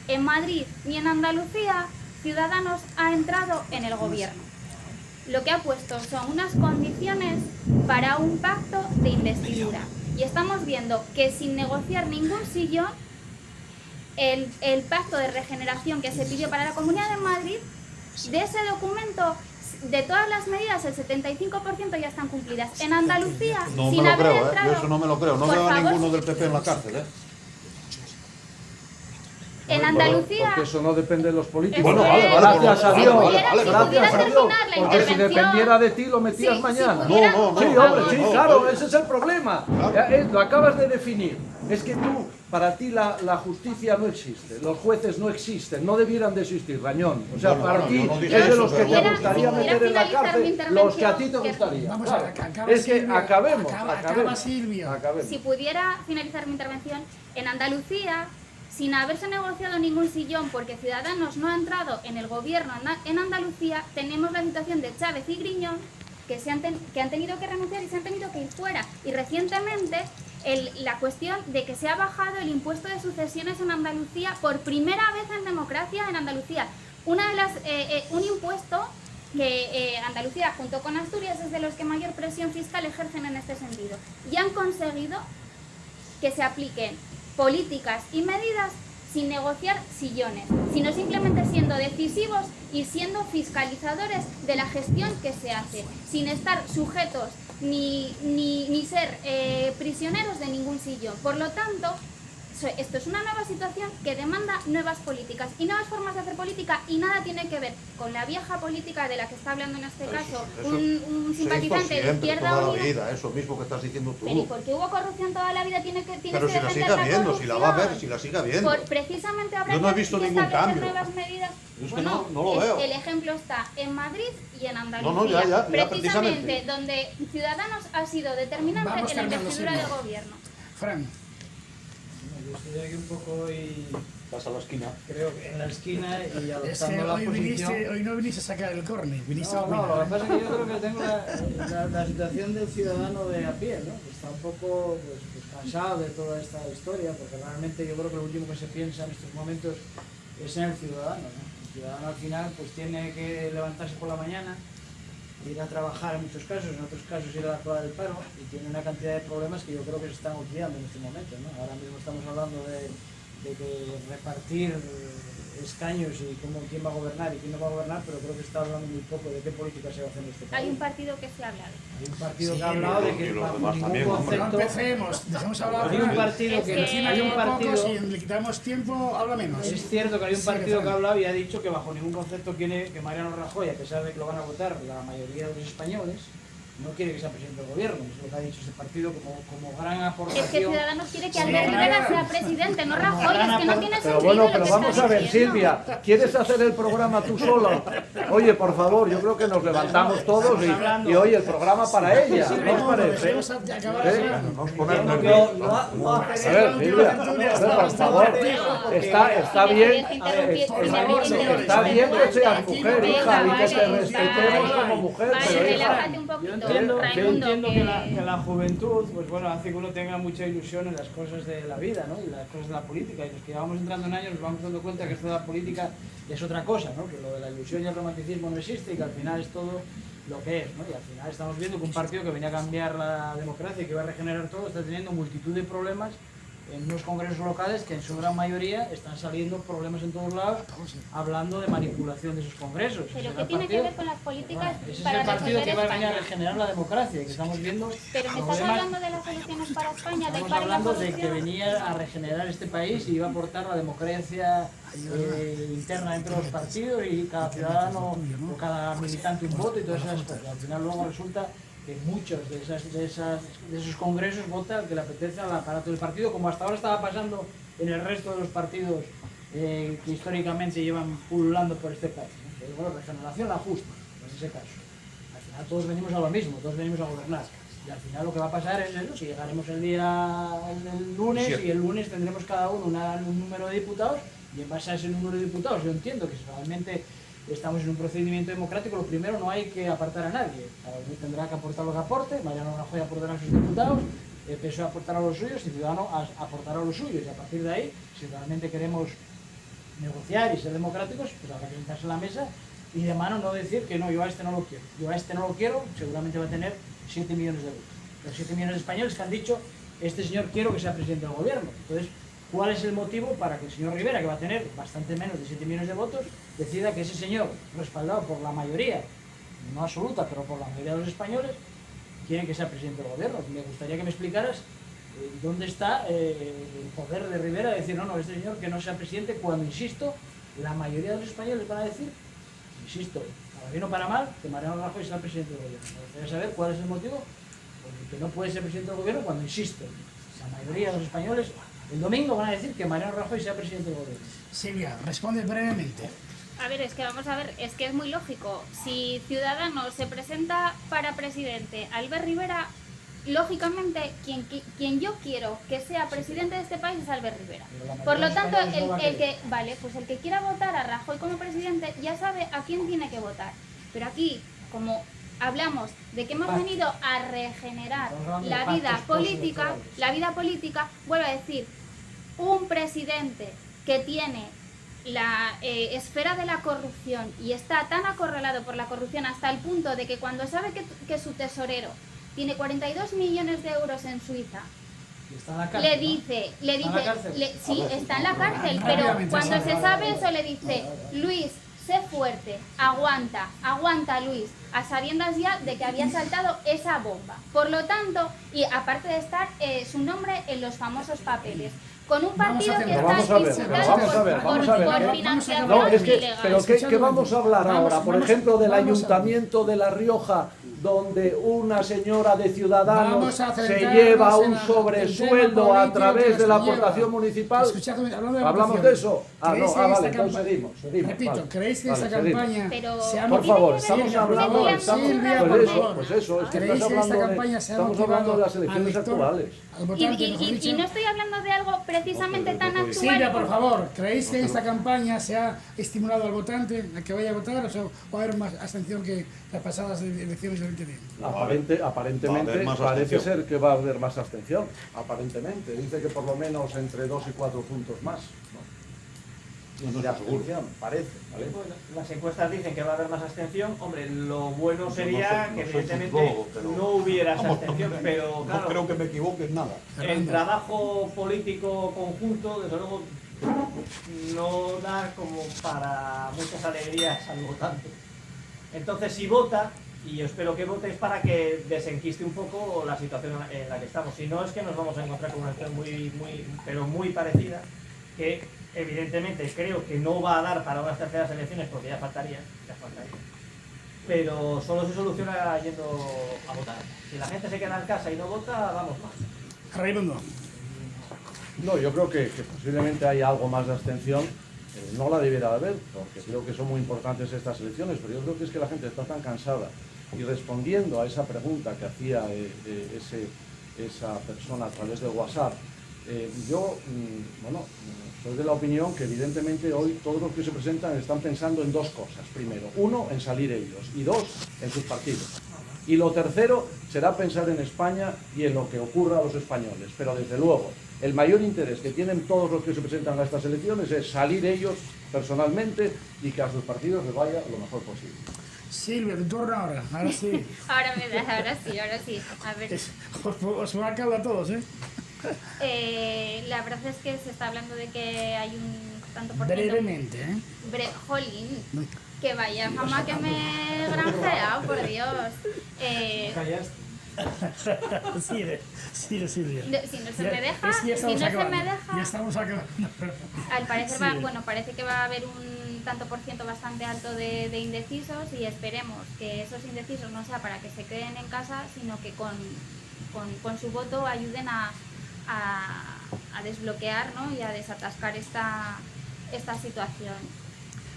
En Madrid y en Andalucía Ciudadanos ha entrado en el gobierno. Lo que ha puesto son unas condiciones para un pacto de investidura. Y estamos viendo que sin negociar ningún sillón, el pacto de regeneración que se pidió para la Comunidad de Madrid, de ese documento, de todas las medidas, el 75% ya están cumplidas. En Andalucía, No sin me lo haber creo, entrado... yo eso no me lo creo. No Por veo a favor, ninguno del PP en la cárcel. Andalucía... Porque eso no depende de los políticos. Bueno, vale, gracias a Dios. Gracias a Dios. terminar la Porque si intervención- dependiera de ti lo metías Sí, mañana. si pudiera, No, no, Sí, no, hombre, por sí, favor. claro, ese es el problema. Lo acabas de definir. Es que tú, para ti la justicia no existe, los jueces no existen, no debieran de existir, Rañón. O sea, Bueno, para bueno, ti yo no dije es de eso, los que pero te bueno, gustaría no. meter en la Quiero finalizar mi cárcel, los que a ti te intervención, gustaría. Vamos a ver, Claro. acaba Es que Silvia, acabemos, acaba acabemos. Silvia. Acabemos. Si pudiera finalizar mi intervención, en Andalucía, sin haberse negociado ningún sillón, porque Ciudadanos no ha entrado en el gobierno en Andalucía, tenemos la situación de Chávez y Griñón, que han tenido que renunciar y se han tenido que ir fuera. Y recientemente, la cuestión de que se ha bajado el impuesto de sucesiones en Andalucía por primera vez en democracia en Andalucía. Un impuesto que Andalucía, junto con Asturias, es de los que mayor presión fiscal ejercen en este sentido. Y han conseguido que se apliquen políticas y medidas sin negociar sillones, sino simplemente siendo decisivos y siendo fiscalizadores de la gestión que se hace, sin estar sujetos ni ser prisioneros de ningún sillón. Por lo tanto, esto es una nueva situación que demanda nuevas políticas y nuevas formas de hacer política, y nada tiene que ver con la vieja política de la que está hablando en este caso un simpatizante de Izquierda toda la Unida. vida, eso mismo que estás diciendo tú. Pero ¿y por qué hubo corrupción toda la vida? Tiene Pero que si la defender sigue la habiendo, si la va a corrupción. ver, si la sigue habiendo. Precisamente habrá Yo no he que visto ningún establecer cambio. nuevas medidas. Yo es que no lo veo. El ejemplo está en Madrid y en Andalucía. No, ya, precisamente precisamente. donde Ciudadanos ha sido determinante Vamos en la cambiando, investidura Silvia. del gobierno. Fran, Yo estoy aquí un poco y Vas a la esquina. creo que en la esquina y es que adoptando la posición. hoy no viniste a sacar el córner, viniste a No, lo que opinar. pasa es que yo creo que tengo la situación del ciudadano de a pie, ¿no? Que está un poco pues, cansado de toda esta historia, porque realmente yo creo que lo último que se piensa en estos momentos es en el ciudadano, ¿no? El ciudadano al final pues tiene que levantarse por la mañana, ir a trabajar en muchos casos, en otros casos ir a la cola del paro, y tiene una cantidad de problemas que yo creo que se están olvidando en este momento, ¿no? Ahora mismo estamos hablando de que repartir escaños y quién va a gobernar y quién no va a gobernar, pero creo que se está hablando muy poco de qué política se va a hacer en este país. Hay un partido que se ha hablado. Hay un partido Sí, que ha hablado de que y los bajo demás ningún también, hombre. No concepto... empecemos, dejemos hablar. Hay un Fran. partido Es que... que hay un partido... Poco, si le quitamos tiempo, habla menos. Es cierto que hay un Sí, partido que Fran. ha hablado y ha dicho que bajo ningún concepto quiere que Mariano Rajoy, a pesar de que lo van a votar la mayoría de los españoles, no quiere que sea presidente del gobierno. Es lo que ha dicho ese partido como gran aportación. Es que Ciudadanos quiere que Sí, Albert claro. Rivera sea presidente, no Rajoy. Es que no tiene Pero sentido bueno, lo pero que vamos está a ver, diciendo. Silvia, ¿quieres hacer el programa tú sola? Oye, por favor, yo creo que nos levantamos todos y hoy el programa para ella, ¿no os parece? Dejemos acabar ¿Eh? Vamos a poner Entiendo nerviosos. que lo A hace ver, Silvia, a ver, por favor, está bien, está bien que seas mujer, hija, y que te respetemos como mujer, Vale, pero hija, relájate un Yo poquito, entiendo Raimundo, que la juventud, pues bueno, hace que uno tenga mucha ilusión en las cosas de la vida, ¿no? Y las cosas de la política. Y los que vamos entrando en años nos vamos dando cuenta que esto de la política es otra cosa, ¿no? Que lo de la ilusión y el romanticismo no existe y que al final es todo lo que es, ¿no? Y al final estamos viendo que un partido que venía a cambiar la democracia y que va a regenerar todo está teniendo multitud de problemas en unos congresos locales que en su gran mayoría están saliendo problemas en todos lados hablando de manipulación de esos congresos. Pero Ese ¿qué es el tiene que partido- ver con las políticas ese es para el partido que resolver va a venir a España? regenerar la democracia y que estamos viendo Pero me estás problemas. hablando de las soluciones para España, del Estamos paro y la hablando de que corrupción. venía a regenerar este país y iba a aportar la democracia interna entre los partidos y cada ciudadano o cada militante un voto y todas esas cosas. Al final luego resulta que muchos de esos congresos vota el que le apetece al aparato del partido, como hasta ahora estaba pasando en el resto de los partidos que históricamente llevan pululando por este país, ¿no? Pero, bueno, regeneración la justa, en ese caso. Al final todos venimos a lo mismo, todos venimos a gobernar. Y al final lo que va a pasar es eso, si llegaremos el lunes y el lunes tendremos cada uno un número de diputados y en base a ese número de diputados yo entiendo que si realmente estamos en un procedimiento democrático, lo primero no hay que apartar a nadie. Cada uno tendrá que aportar lo que aporte, Mariano Rajoy aportará a sus diputados, el PSOE aportará a los suyos y Ciudadanos aportará a los suyos. Y a partir de ahí, si realmente queremos negociar y ser democráticos, pues habrá que sentarse en la mesa y de mano no decir que no, yo a este no lo quiero. Yo a este no lo quiero, seguramente va a tener 7 millones de votos. Los 7 millones de españoles que han dicho, este señor quiero que sea presidente del gobierno. Entonces, ¿cuál es el motivo para que el señor Rivera, que va a tener bastante menos de 7 millones de votos, decida que ese señor, respaldado por la mayoría, no absoluta, pero por la mayoría de los españoles, quiere que sea presidente del gobierno? Me gustaría que me explicaras ¿Dónde está el poder de Rivera de decir, no, este señor que no sea presidente, cuando, insisto, la mayoría de los españoles van a decir, insisto, para bien o para mal, que Mariano Rajoy sea presidente del gobierno? Me gustaría saber cuál es el motivo por el que no puede ser presidente del gobierno cuando, insisto, la mayoría de los españoles el domingo van a decir que Mariano Rajoy sea presidente del gobierno. Silvia, responde brevemente. A ver, es que vamos a ver, es que es muy lógico. Si Ciudadanos se presenta para presidente Albert Rivera, lógicamente quien yo quiero que sea presidente de este país es Albert Rivera. Por lo tanto, el que quiera votar a Rajoy como presidente ya sabe a quién tiene que votar. Pero aquí, como hablamos de que hemos venido a regenerar la vida política, vuelvo a decir, un presidente que tiene la esfera de la corrupción y está tan acorralado por la corrupción hasta el punto de que cuando sabe que su tesorero tiene 42 millones de euros en Suiza, Está en la cárcel, le dice, sí, está en la cárcel, pero Rápidamente, cuando sí. se sabe eso le dice, Luis, sé fuerte, aguanta Luis, a sabiendas ya de que había saltado esa bomba. Por lo tanto, y aparte de estar su nombre en los famosos papeles, con un partido que está imputado por financiación No, es que, ilegal. pero ¿qué vamos a hablar ahora? Por ejemplo, del Ayuntamiento de La Rioja, donde una señora de Ciudadanos Vamos a se centrarnos lleva en un el sobresueldo tema a través político de la que se aportación lleva. municipal. Escuchadme, hablando de ¿Hablamos aportación, de eso? ¿creéis que Vale, esta entonces campa- seguimos. Repito, vale. ¿creéis que Vale, esta seguimos. campaña Pero se ha Por favor, tiene que estamos ver- hablando, tiene que estamos, ver- Silvia, pues por eso, favor. pues eso, es que ¿Creéis estás que esta hablando campaña se ha estamos hablando de las motivado al elecciones lector, actuales. al votante, mejor Y dicho? no estoy hablando de algo precisamente No, tan pero- actual. Silvia, por porque- favor, ¿creéis que esta campaña se ha estimulado al votante a que vaya a votar o sea, va a haber más abstención que las pasadas elecciones del 2010? Va a Aparentemente haber más parece abstención. ser que va a haber más abstención, aparentemente. Dice que por lo menos entre 2 y 4 puntos más. ¿no? De abstención, parece. ¿vale? Bueno, las encuestas dicen que va a haber más abstención. Hombre, lo bueno sería no que soy evidentemente psicólogo, pero- no hubiera esa abstención, pero No claro, creo que me equivoque en nada. el trabajo político conjunto, desde luego, no da como para muchas alegrías al votante. Entonces, si vota, y yo espero que vote, es para que desenquiste un poco la situación en la que estamos. Si no, es que nos vamos a encontrar con una situación pero muy parecida, que evidentemente creo que no va a dar para unas terceras elecciones, porque ya faltaría. Pero solo se soluciona yendo a votar. Si la gente se queda en casa y no vota, vamos mal. Raimundo. No, yo creo que posiblemente hay algo más de abstención. No la debiera de haber, porque creo que son muy importantes estas elecciones, pero yo creo que es que la gente está tan cansada. Y respondiendo a esa pregunta que hacía esa persona a través del WhatsApp, yo, soy de la opinión que evidentemente hoy todos los que se presentan están pensando en dos cosas. Primero, uno, en salir ellos, y dos, en sus partidos. Y lo tercero será pensar en España y en lo que ocurra a los españoles. Pero desde luego, el mayor interés que tienen todos los que se presentan a estas elecciones es salir ellos personalmente y que a sus partidos les vaya lo mejor posible. Silvia, tu turno ahora. Ahora sí. Ahora sí. A ver. Os va a acabar a todos, ¿eh? La verdad es que se está hablando de que hay un tanto por ciento. Brevemente, ¿eh? Jolín, que vaya fama que me granjea, por Dios. Sí, Silvia. Si no se me deja, es que ya si no estamos se acabando. me deja, Ya estamos acabando. al parecer Sí. parece que va a haber un tanto por ciento bastante alto de indecisos y esperemos que esos indecisos no sea para que se queden en casa, sino que con su voto ayuden a desbloquear, ¿no? Y a desatascar esta situación.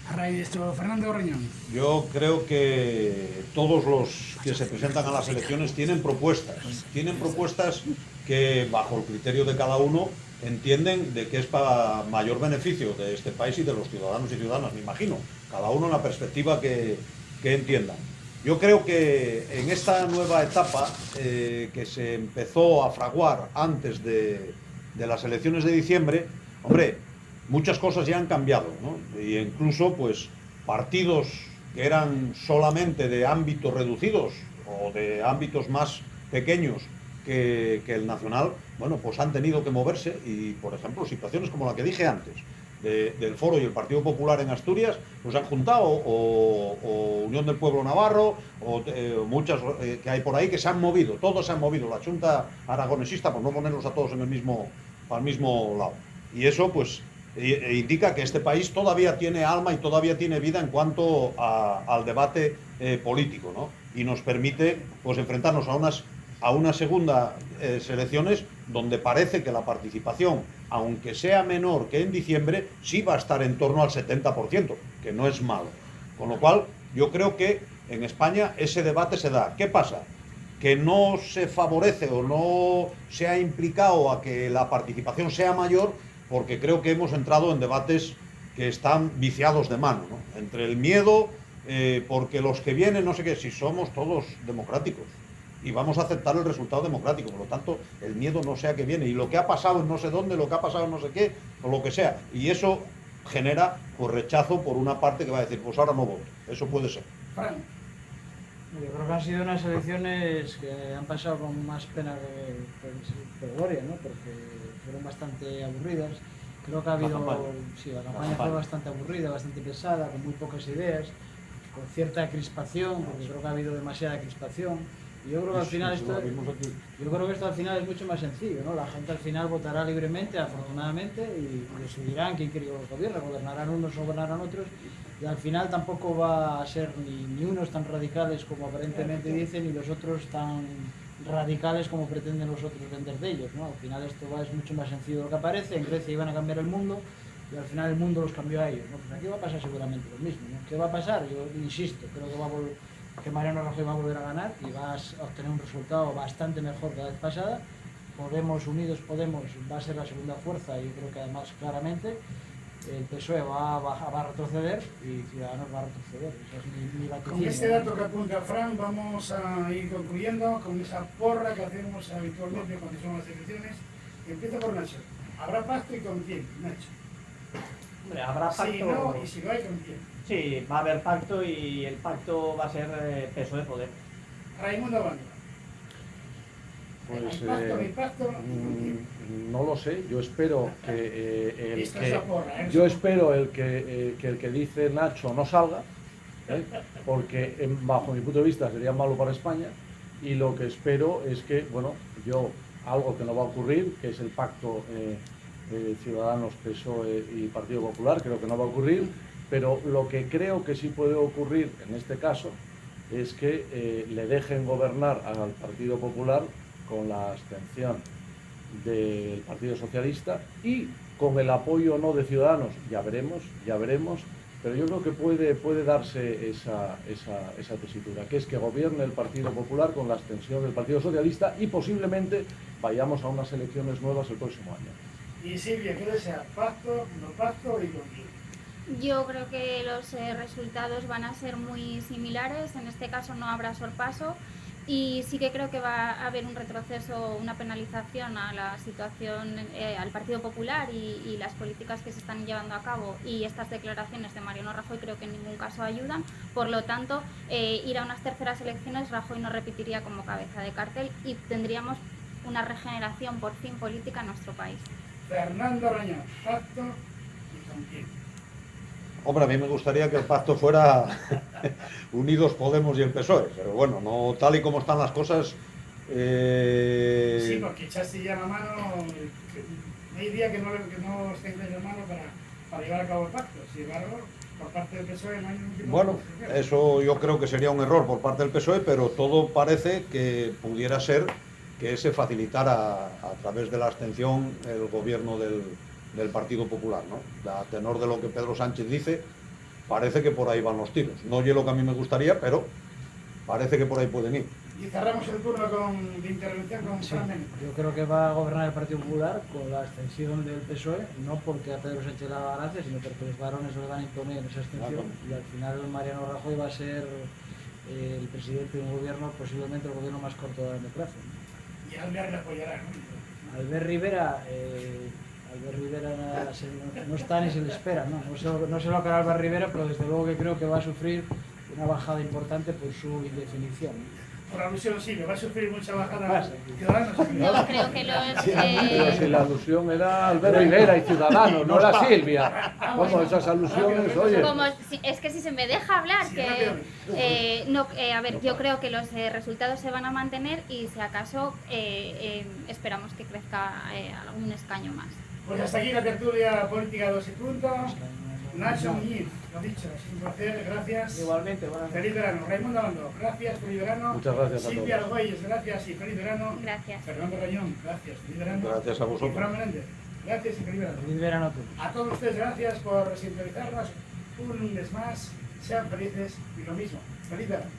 A raíz de esto, Fernando Reñón. Yo creo que todos los que se presentan a las elecciones tienen propuestas que bajo el criterio de cada uno entienden de que es para mayor beneficio de este país y de los ciudadanos y ciudadanas, me imagino, cada uno en la perspectiva que entiendan. Yo creo que en esta nueva etapa que se empezó a fraguar antes de las elecciones de diciembre, hombre, muchas cosas ya han cambiado, ¿no? Y incluso, pues, partidos que eran solamente de ámbitos reducidos o de ámbitos más pequeños que el nacional, bueno, pues han tenido que moverse y, por ejemplo, situaciones como la que dije antes, del Foro y el Partido Popular en Asturias, pues han juntado, o Unión del Pueblo Navarro, o muchas que hay por ahí que se han movido, todos se han movido, la Junta Aragonesista, por no ponerlos a todos en al mismo lado. Y eso pues indica que este país todavía tiene alma y todavía tiene vida en cuanto al debate político, ¿no? Y nos permite pues enfrentarnos a unas segundas elecciones donde parece que la participación, aunque sea menor que en diciembre, sí va a estar en torno al 70%, que no es malo. Con lo cual, yo creo que en España ese debate se da. ¿Qué pasa? Que no se favorece o no se ha implicado a que la participación sea mayor, porque creo que hemos entrado en debates que están viciados de mano, ¿no? Entre el miedo, porque los que vienen, no sé qué, si somos todos democráticos y vamos a aceptar el resultado democrático, por lo tanto, el miedo no sea que viene, y lo que ha pasado en no sé dónde, lo que ha pasado en no sé qué, o lo que sea, y eso genera pues rechazo por una parte que va a decir, pues ahora no voto, eso puede ser. Fran. Yo creo que han sido unas elecciones que han pasado con más pena que gloria, ¿no? Porque fueron bastante aburridas. Creo que ha habido... La campaña fue bastante aburrida, bastante pesada, con muy pocas ideas, con cierta crispación, porque creo que ha habido demasiada crispación. Y yo creo que al final esto al final es mucho más sencillo, ¿no? La gente al final votará libremente, afortunadamente, y decidirán quién quiere que los gobierne, gobernarán unos o gobernarán otros, y al final tampoco va a ser ni unos tan radicales como aparentemente dicen, ni los otros tan radicales como pretenden los otros vender de ellos, ¿no? Al final esto es mucho más sencillo de lo que aparece. En Grecia iban a cambiar el mundo y al final el mundo los cambió a ellos, ¿no? Pues aquí va a pasar seguramente lo mismo, ¿no? ¿Qué va a pasar? Yo insisto, creo que Mariano Rajoy va a volver a ganar y va a obtener un resultado bastante mejor que la vez pasada. Unidos Podemos va a ser la segunda fuerza, y yo creo que además claramente el PSOE va a retroceder y Ciudadanos va a retroceder. Esa es mi vaticinio. Con este dato que apunta Fran, vamos a ir concluyendo con esa porra que hacemos habitualmente cuando son las elecciones. Empiezo por Nacho. ¿Habrá pacto y con quién, Nacho? Hombre, habrá pacto. Si no, y si no hay, ¿con quién? Sí, va a haber pacto, y el pacto va a ser PSOE-Podemos. Raimundo Abando. Pues, ¿Hay pacto? no lo sé, yo espero que Esta es la porra, ¿eh? yo espero el que dice Nacho no salga, porque bajo mi punto de vista sería malo para España, y lo que espero es que, bueno, algo que no va a ocurrir, que es el pacto Ciudadanos, PSOE y Partido Popular, creo que no va a ocurrir, pero lo que creo que sí puede ocurrir en este caso es que le dejen gobernar al Partido Popular con la abstención del Partido Socialista y con el apoyo o no de Ciudadanos, ya veremos, pero yo creo que puede darse esa tesitura, que es que gobierne el Partido Popular con la abstención del Partido Socialista, y posiblemente vayamos a unas elecciones nuevas el próximo año. Y Silvia, ¿qué desea? ¿Pacto, no pacto y con quién? Yo creo que los resultados van a ser muy similares, en este caso no habrá sorpaso, y sí que creo que va a haber un retroceso, una penalización a la situación, al Partido Popular y las políticas que se están llevando a cabo, y estas declaraciones de Mariano Rajoy creo que en ningún caso ayudan. Por lo tanto, ir a unas terceras elecciones, Rajoy no repetiría como cabeza de cartel y tendríamos una regeneración por fin política en nuestro país. Fernando Arañón, pacto y con quién. Hombre, a mí me gustaría que el pacto fuera Unidos Podemos y el PSOE, pero bueno, no tal y como están las cosas. Sí, porque echaste ya la mano, no hay día que no extendáis la mano para llevar a cabo el pacto. Sin embargo, por parte del PSOE no hay ningún tipo Bueno, de... eso yo creo que sería un error por parte del PSOE, pero todo parece que pudiera ser que se facilitara a través de la abstención el gobierno del Partido Popular, ¿no? A tenor de lo que Pedro Sánchez dice, parece que por ahí van los tiros. No es lo que a mí me gustaría, pero parece que por ahí pueden ir. Y cerramos el turno de intervención con Sí, Fran Mendes. yo creo que va a gobernar el Partido Popular con la abstención del PSOE, no porque a Pedro Sánchez le haga gracia, sino porque los varones le van a imponer esa abstención, y al final Mariano Rajoy va a ser el presidente de un gobierno, posiblemente el gobierno más corto de la democracia, ¿no? Y Albert le apoyará, ¿no? Albert Rivera no está ni se le espera, ¿no? No sé lo que hará Albert Rivera, pero desde luego que creo que va a sufrir una bajada importante por su indefinición, ¿no? Por alusión, sí, me va a sufrir mucha bajada Ciudadanos. No, creo que los... Pero si la alusión era Albert Rivera y Ciudadanos, no era Silvia. Como esas alusiones, oye. Es que si se me deja hablar, Sí, que no, a ver, yo creo que los resultados se van a mantener y si acaso esperamos que crezca algún escaño más. Pues hasta aquí la tertulia política 2 y punto. Nacho Muñiz, lo dicho, es un placer, gracias. Igualmente, buenas noches. Feliz verano. Raimundo Abando, gracias, feliz verano. Muchas gracias a Silvia todos. Argüelles, gracias y feliz verano. Gracias. Fernando Rayón, gracias, feliz verano. Gracias a vosotros. Y Fran Menéndez, gracias y feliz verano. Feliz verano a todos. A todos ustedes, gracias por sintonizarnos un mes más. Sean felices y lo mismo. Feliz verano.